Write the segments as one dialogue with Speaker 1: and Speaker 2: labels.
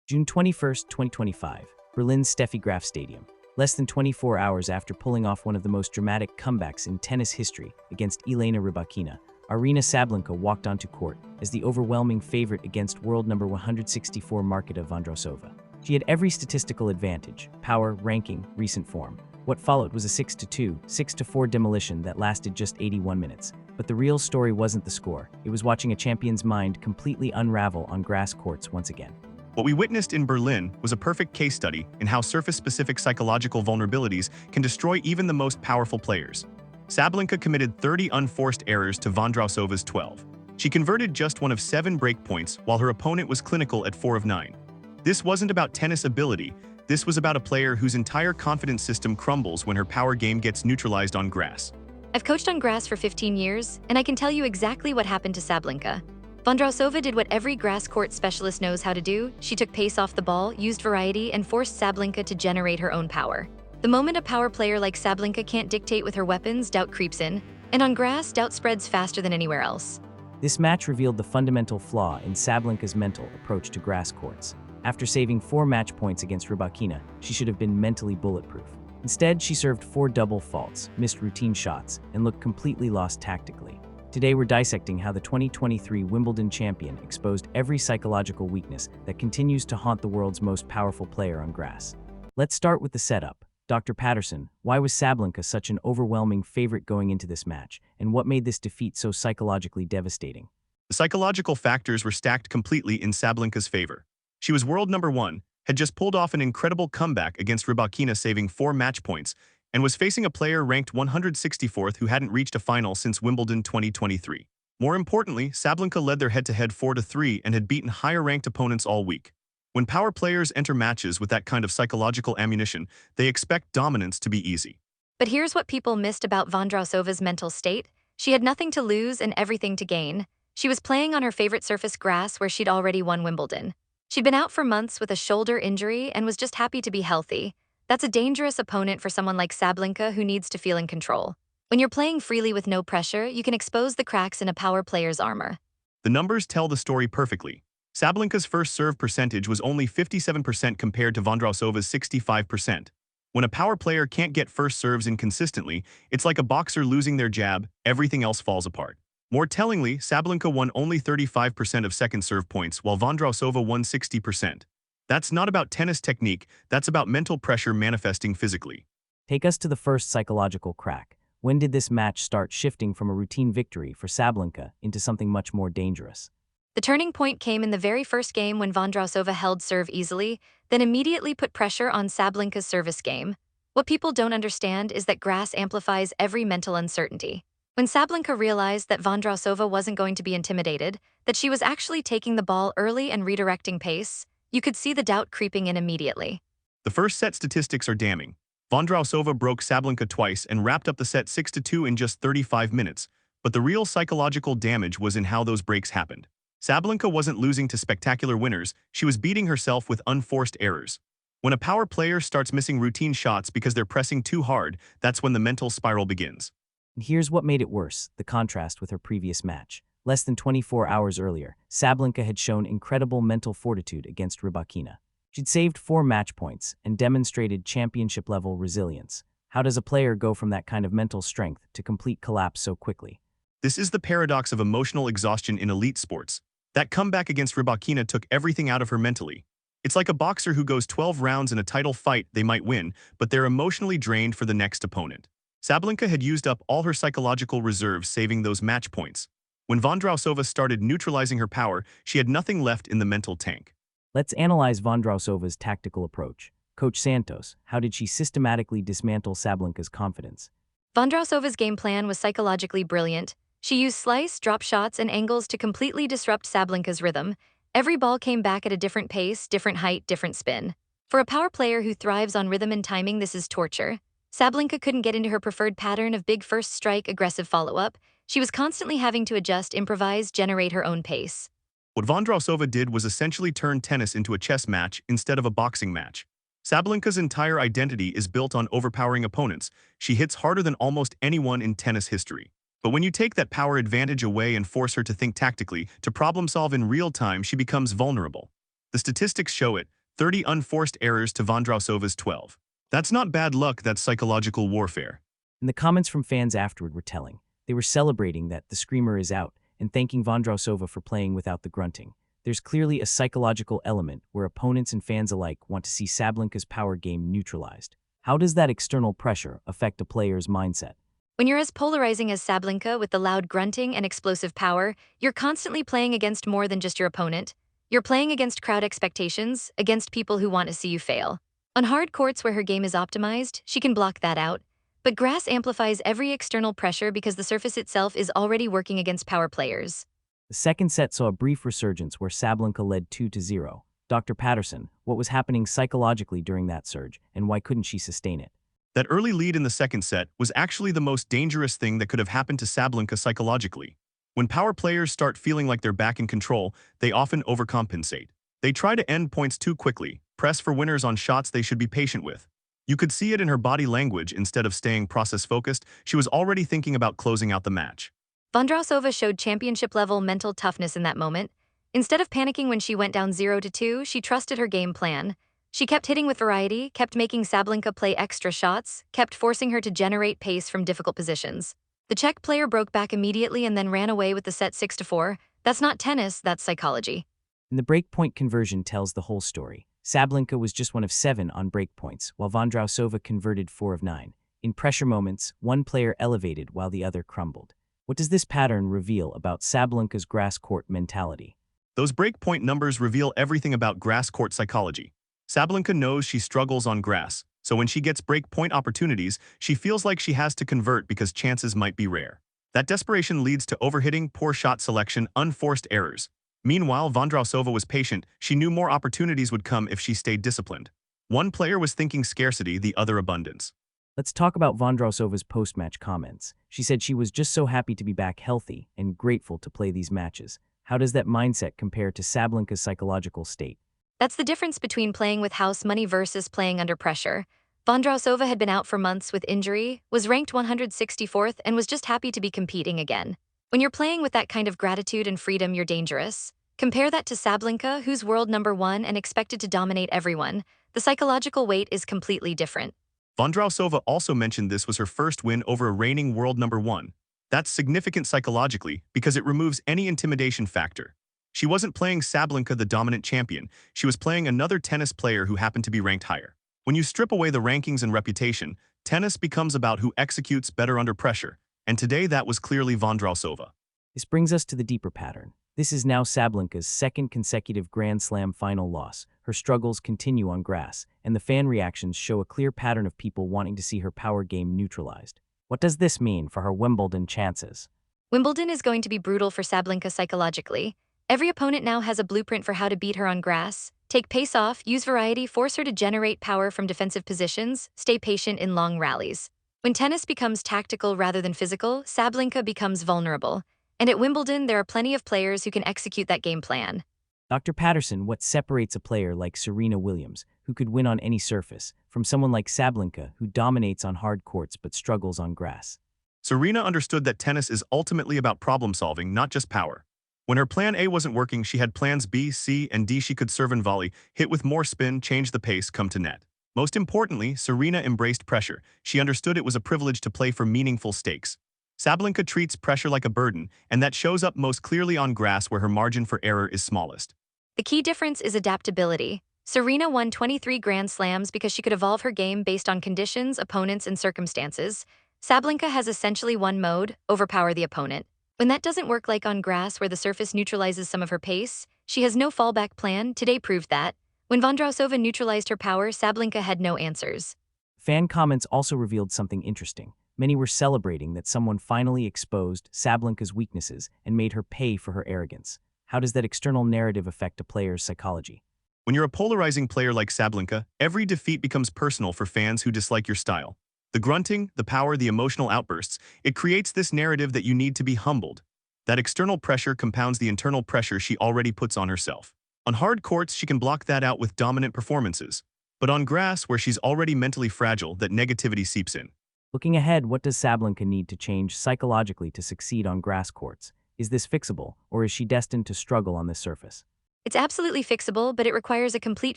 Speaker 1: June 21st, 2025, Berlin's Steffi Graf Stadium. Less than 24 hours after pulling off one of the most dramatic comebacks in tennis history against Aryna Rybakina, Aryna Sabalenka walked onto court as the overwhelming favorite against world number 164 Marketa Vondrousova. She had every statistical advantage: power, ranking, recent form. What followed was a 6-2, 6-4 demolition that lasted just 81 minutes. But the real story wasn't the score. It was watching a champion's mind completely unravel on grass courts once again.
Speaker 2: What we witnessed in Berlin was a perfect case study in how surface-specific psychological vulnerabilities can destroy even the most powerful players. Sabalenka committed 30 unforced errors to Vondrousova's 12. She converted just one of 7 break points, while her opponent was clinical at 4 of 9. This wasn't about tennis ability. This was about a player whose entire confidence system crumbles when her power game gets neutralized on grass.
Speaker 3: I've coached on grass for 15 years, and I can tell you exactly what happened to Sabalenka. Vondrousova did what every grass court specialist knows how to do. She took pace off the ball, used variety, and forced Sabalenka to generate her own power. The moment a power player like Sabalenka can't dictate with her weapons, doubt creeps in. And on grass, doubt spreads faster than anywhere else.
Speaker 1: This match revealed the fundamental flaw in Sabalenka's mental approach to grass courts. After saving 4 match points against Rybakina, she should have been mentally bulletproof. Instead, she served 4 double faults, missed routine shots, and looked completely lost tactically. Today, we're dissecting how the 2023 Wimbledon champion exposed every psychological weakness that continues to haunt the world's most powerful player on grass. Let's start with the setup. Dr. Patterson, why was Sabalenka such an overwhelming favorite going into this match, and what made this defeat so psychologically devastating?
Speaker 2: The psychological factors were stacked completely in Sabalenka's favor. She was world number 1, had just pulled off an incredible comeback against Rybakina, saving 4 match points, and was facing a player ranked 164th who hadn't reached a final since Wimbledon 2023. More importantly, Sabalenka led their head-to-head 4-3 and had beaten higher-ranked opponents all week. When power players enter matches with that kind of psychological ammunition, they expect dominance to be easy.
Speaker 3: But here's what people missed about Vondrousova's mental state. She had nothing to lose and everything to gain. She was playing on her favorite surface, grass, where she'd already won Wimbledon. She'd been out for months with a shoulder injury and was just happy to be healthy. That's a dangerous opponent for someone like Sabalenka who needs to feel in control. When you're playing freely with no pressure, you can expose the cracks in a power player's armor.
Speaker 2: The numbers tell the story perfectly. Sabalenka's first serve percentage was only 57% compared to Vondrousova's 65%. When a power player can't get first serves in consistently, it's like a boxer losing their jab, everything else falls apart. More tellingly, Sabalenka won only 35% of second serve points, while Vondrousova won 60%. That's not about tennis technique, that's about mental pressure manifesting physically.
Speaker 1: Take us to the first psychological crack. When did this match start shifting from a routine victory for Sabalenka into something much more dangerous?
Speaker 3: The turning point came in the very first game when Vondrousova held serve easily, then immediately put pressure on Sabalenka's service game. What people don't understand is that grass amplifies every mental uncertainty. When Sabalenka realized that Vondrousova wasn't going to be intimidated, that she was actually taking the ball early and redirecting pace, you could see the doubt creeping in immediately.
Speaker 2: The first set statistics are damning. Vondrousova broke Sabalenka twice and wrapped up the set 6-2 in just 35 minutes, but the real psychological damage was in how those breaks happened. Sabalenka wasn't losing to spectacular winners, she was beating herself with unforced errors. When a power player starts missing routine shots because they're pressing too hard, that's when the mental spiral begins.
Speaker 1: And here's what made it worse: the contrast with her previous match. Less than 24 hours earlier, Sabalenka had shown incredible mental fortitude against Rybakina. She'd saved 4 match points and demonstrated championship-level resilience. How does a player go from that kind of mental strength to complete collapse so quickly?
Speaker 2: This is the paradox of emotional exhaustion in elite sports. That comeback against Rybakina took everything out of her mentally. It's like a boxer who goes 12 rounds in a title fight. They might win, but they're emotionally drained for the next opponent. Sabalenka had used up all her psychological reserves saving those match points. When Vondrousova started neutralizing her power, she had nothing left in the mental tank.
Speaker 1: Let's analyze Vondrousova's tactical approach. Coach Santos, how did she systematically dismantle Sabalenka's confidence?
Speaker 3: Vondrousova's game plan was psychologically brilliant. She used slice, drop shots, and angles to completely disrupt Sabalenka's rhythm. Every ball came back at a different pace, different height, different spin. For a power player who thrives on rhythm and timing, this is torture. Sabalenka couldn't get into her preferred pattern of big first strike, aggressive follow-up. She was constantly having to adjust, improvise, generate her own pace.
Speaker 2: What Vondrousova did was essentially turn tennis into a chess match instead of a boxing match. Sabalenka's entire identity is built on overpowering opponents. She hits harder than almost anyone in tennis history. But when you take that power advantage away and force her to think tactically, to problem solve in real time, she becomes vulnerable. The statistics show it. 30 unforced errors to Vondrousova's 12. That's not bad luck, that's psychological warfare.
Speaker 1: And the comments from fans afterward were telling. They were celebrating that the screamer is out and thanking Vondrousova for playing without the grunting. There's clearly a psychological element where opponents and fans alike want to see Sabalenka's power game neutralized. How does that external pressure affect a player's mindset?
Speaker 3: When you're as polarizing as Sabalenka with the loud grunting and explosive power, you're constantly playing against more than just your opponent. You're playing against crowd expectations, against people who want to see you fail. On hard courts where her game is optimized, she can block that out. But grass amplifies every external pressure because the surface itself is already working against power players.
Speaker 1: The second set saw a brief resurgence where Sabalenka led 2-0. Dr. Patterson, what was happening psychologically during that surge, and why couldn't she sustain it?
Speaker 2: That early lead in the second set was actually the most dangerous thing that could have happened to Sabalenka psychologically. When power players start feeling like they're back in control, they often overcompensate. They try to end points too quickly, press for winners on shots they should be patient with. You could see it in her body language. Instead of staying process-focused, she was already thinking about closing out the match.
Speaker 3: Vondrousova showed championship-level mental toughness in that moment. Instead of panicking when she went down 0-2, she trusted her game plan. She kept hitting with variety, kept making Sabalenka play extra shots, kept forcing her to generate pace from difficult positions. The Czech player broke back immediately and then ran away with the set 6-4. That's not tennis, that's psychology.
Speaker 1: And the breakpoint conversion tells the whole story. Sabalenka was just one of 7 on breakpoints, while Vondrousova converted 4 of 9. In pressure moments, one player elevated while the other crumbled. What does this pattern reveal about Sabalenka's grass court mentality?
Speaker 2: Those breakpoint numbers reveal everything about grass court psychology. Sabalenka knows she struggles on grass, so when she gets breakpoint opportunities, she feels like she has to convert because chances might be rare. That desperation leads to overhitting, poor shot selection, unforced errors. Meanwhile, Vondrousova was patient. She knew more opportunities would come if she stayed disciplined. One player was thinking scarcity, the other abundance.
Speaker 1: Let's talk about Vondrousova's post-match comments. She said she was just so happy to be back healthy and grateful to play these matches. How does that mindset compare to Sabalenka's psychological state?
Speaker 3: That's the difference between playing with house money versus playing under pressure. Vondrousova had been out for months with injury, was ranked 164th, and was just happy to be competing again. When you're playing with that kind of gratitude and freedom, you're dangerous. Compare that to Sabalenka, who's world #1 and expected to dominate everyone. The psychological weight is completely different.
Speaker 2: Vondrousova also mentioned this was her first win over a reigning world #1. That's significant psychologically because it removes any intimidation factor. She wasn't playing Sabalenka, the dominant champion. She was playing another tennis player who happened to be ranked higher. When you strip away the rankings and reputation, tennis becomes about who executes better under pressure. And today that was clearly Vondrousova.
Speaker 1: This brings us to the deeper pattern. This is now Sabalenka's second consecutive Grand Slam final loss. Her struggles continue on grass, and the fan reactions show a clear pattern of people wanting to see her power game neutralized. What does this mean for her Wimbledon chances?
Speaker 3: Wimbledon is going to be brutal for Sabalenka psychologically. Every opponent now has a blueprint for how to beat her on grass. Take pace off, use variety, force her to generate power from defensive positions, stay patient in long rallies. When tennis becomes tactical rather than physical, Sabalenka becomes vulnerable. And at Wimbledon, there are plenty of players who can execute that game plan.
Speaker 1: Dr. Patterson, what separates a player like Serena Williams, who could win on any surface, from someone like Sabalenka, who dominates on hard courts but struggles on grass?
Speaker 2: Serena understood that tennis is ultimately about problem solving, not just power. When her plan A wasn't working, she had plans B, C, and D. She could serve and volley, hit with more spin, change the pace, come to net. Most importantly, Serena embraced pressure. She understood it was a privilege to play for meaningful stakes. Sabalenka treats pressure like a burden, and that shows up most clearly on grass where her margin for error is smallest.
Speaker 3: The key difference is adaptability. Serena won 23 Grand Slams because she could evolve her game based on conditions, opponents, and circumstances. Sabalenka has essentially one mode: overpower the opponent. When that doesn't work, like on grass where the surface neutralizes some of her pace, she has no fallback plan. Today proved that. When Vondrousova neutralized her power, Sabalenka had no answers.
Speaker 1: Fan comments also revealed something interesting. Many were celebrating that someone finally exposed Sabalenka's weaknesses and made her pay for her arrogance. How does that external narrative affect a player's psychology?
Speaker 2: When you're a polarizing player like Sabalenka, every defeat becomes personal for fans who dislike your style. The grunting, the power, the emotional outbursts, it creates this narrative that you need to be humbled. That external pressure compounds the internal pressure she already puts on herself. On hard courts, she can block that out with dominant performances. But on grass, where she's already mentally fragile, that negativity seeps in.
Speaker 1: Looking ahead, what does Sabalenka need to change psychologically to succeed on grass courts? Is this fixable, or is she destined to struggle on this surface?
Speaker 3: It's absolutely fixable, but it requires a complete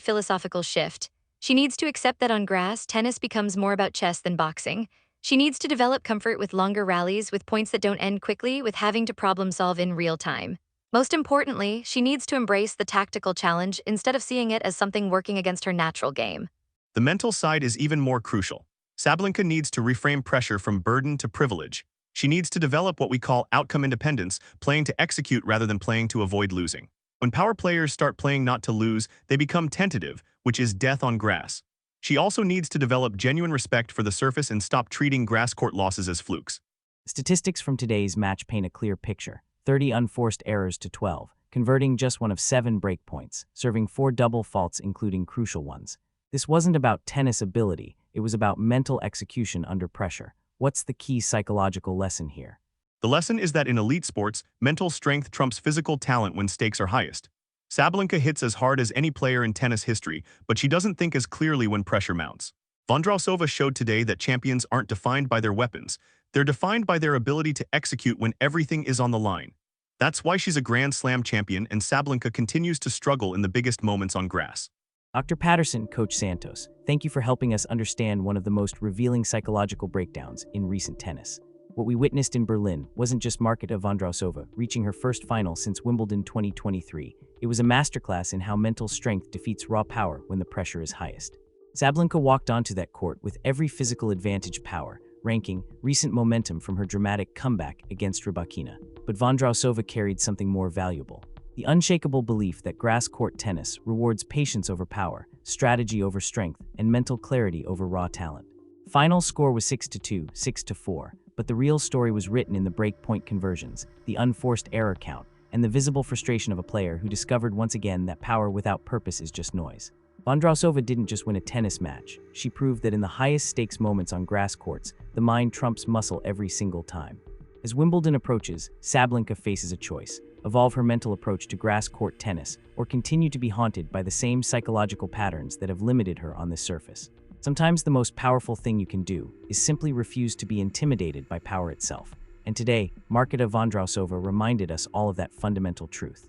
Speaker 3: philosophical shift. She needs to accept that on grass, tennis becomes more about chess than boxing. She needs to develop comfort with longer rallies, with points that don't end quickly, with having to problem solve in real time. Most importantly, she needs to embrace the tactical challenge instead of seeing it as something working against her natural game.
Speaker 2: The mental side is even more crucial. Sabalenka needs to reframe pressure from burden to privilege. She needs to develop what we call outcome independence, playing to execute rather than playing to avoid losing. When power players start playing not to lose, they become tentative, which is death on grass. She also needs to develop genuine respect for the surface and stop treating grass court losses as flukes.
Speaker 1: Statistics from today's match paint a clear picture. 30 unforced errors to 12, converting just one of 7 break points, serving 4 double faults including crucial ones. This wasn't about tennis ability, it was about mental execution under pressure. What's the key psychological lesson here?
Speaker 2: The lesson is that in elite sports, mental strength trumps physical talent when stakes are highest. Sabalenka hits as hard as any player in tennis history, but she doesn't think as clearly when pressure mounts. Vondrousova showed today that champions aren't defined by their weapons. They're defined by their ability to execute when everything is on the line. That's why she's a Grand Slam champion, and Sabalenka continues to struggle in the biggest moments on grass.
Speaker 1: Dr. Patterson, Coach Santos, thank you for helping us understand one of the most revealing psychological breakdowns in recent tennis. What we witnessed in Berlin wasn't just Marketa Vondrousova reaching her first final since Wimbledon 2023. It was a masterclass in how mental strength defeats raw power when the pressure is highest. Sabalenka walked onto that court with every physical advantage power, ranking, recent momentum from her dramatic comeback against Rybakina. But Vondrousova carried something more valuable. The unshakable belief that grass court tennis rewards patience over power, strategy over strength, and mental clarity over raw talent. Final score was 6-2, 6-4, but the real story was written in the break-point conversions, the unforced error count, and the visible frustration of a player who discovered once again that power without purpose is just noise. Vondrousova didn't just win a tennis match, she proved that in the highest stakes moments on grass courts, the mind trumps muscle every single time. As Wimbledon approaches, Sabalenka faces a choice: evolve her mental approach to grass court tennis, or continue to be haunted by the same psychological patterns that have limited her on this surface. Sometimes the most powerful thing you can do is simply refuse to be intimidated by power itself. And today, Marketa Vondrousova reminded us all of that fundamental truth.